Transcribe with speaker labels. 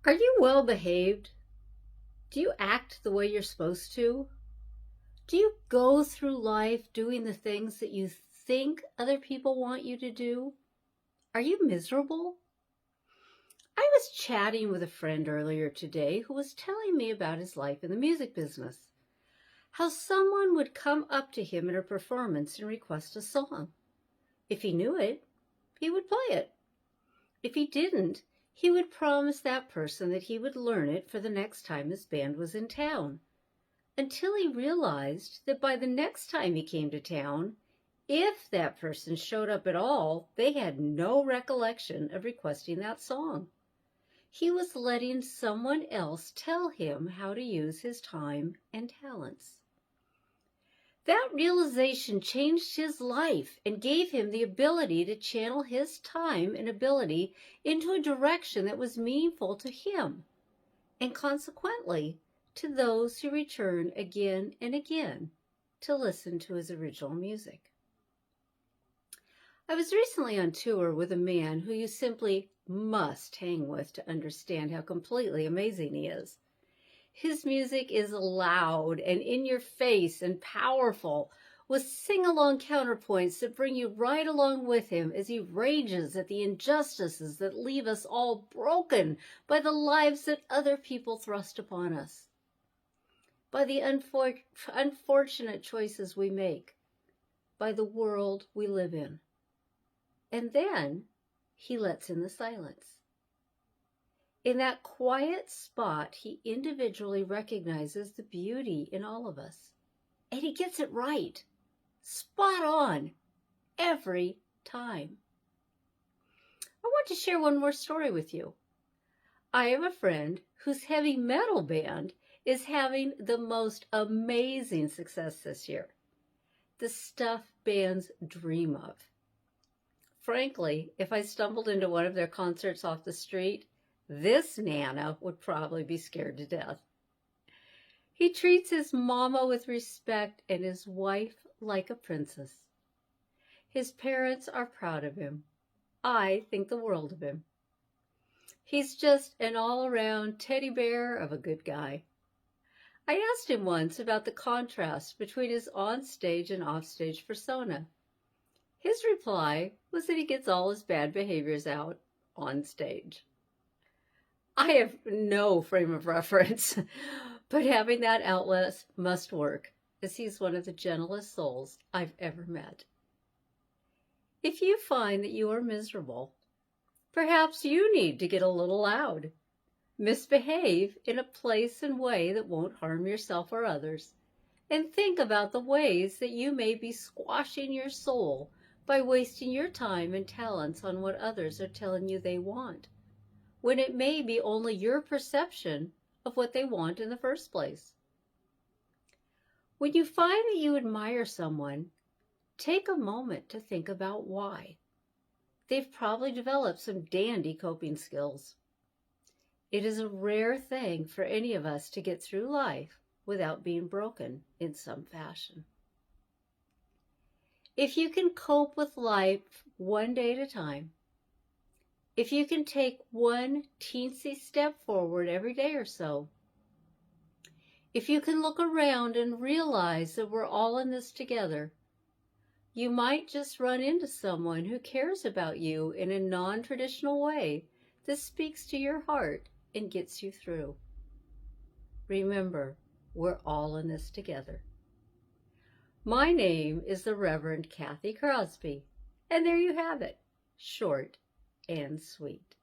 Speaker 1: Are you well behaved? Do you act the way you're supposed to? Do you go through life doing the things that you think other people want you to do? Are you miserable? I was chatting with a friend earlier today who was telling me about his life in the music business. How someone would come up to him at a performance and request a song. If he knew it, he would play it. If he didn't, he would promise that person that he would learn it for the next time his band was in town. Until he realized that by the next time he came to town, if that person showed up at all, they had no recollection of requesting that song. He was letting someone else tell him how to use his time and talents. That realization changed his life and gave him the ability to channel his time and ability into a direction that was meaningful to him, and consequently, to those who return again and again to listen to his original music. I was recently on tour with a man who you simply must hang with to understand how completely amazing he is. His music is loud and in your face and powerful, with sing-along counterpoints that bring you right along with him as he rages at the injustices that leave us all broken by the lives that other people thrust upon us, by the unfortunate choices we make, by the world we live in. And then he lets in the silence. In that quiet spot, he individually recognizes the beauty in all of us. And he gets it right. Spot on. Every time. I want to share one more story with you. I have a friend whose heavy metal band is having the most amazing success this year. The stuff bands dream of. Frankly, if I stumbled into one of their concerts off the street, this Nana would probably be scared to death. He treats his mama with respect and his wife like a princess. His parents are proud of him. I think the world of him. He's just an all-around teddy bear of a good guy. I asked him once about the contrast between his on-stage and off-stage persona. His reply was that he gets all his bad behaviors out on stage. I have no frame of reference, but having that outlet must work, as he's one of the gentlest souls I've ever met. If you find that you are miserable, perhaps you need to get a little loud. Misbehave in a place and way that won't harm yourself or others, and think about the ways that you may be squashing your soul by wasting your time and talents on what others are telling you they want, when it may be only your perception of what they want in the first place. When you find that you admire someone, take a moment to think about why. They've probably developed some dandy coping skills. It is a rare thing for any of us to get through life without being broken in some fashion. If you can cope with life one day at a time, if you can take one teensy step forward every day or so, if you can look around and realize that we're all in this together, you might just run into someone who cares about you in a non-traditional way that speaks to your heart and gets you through. Remember, we're all in this together. My name is the Reverend Kathy Crosby, and there you have it, short and sweet.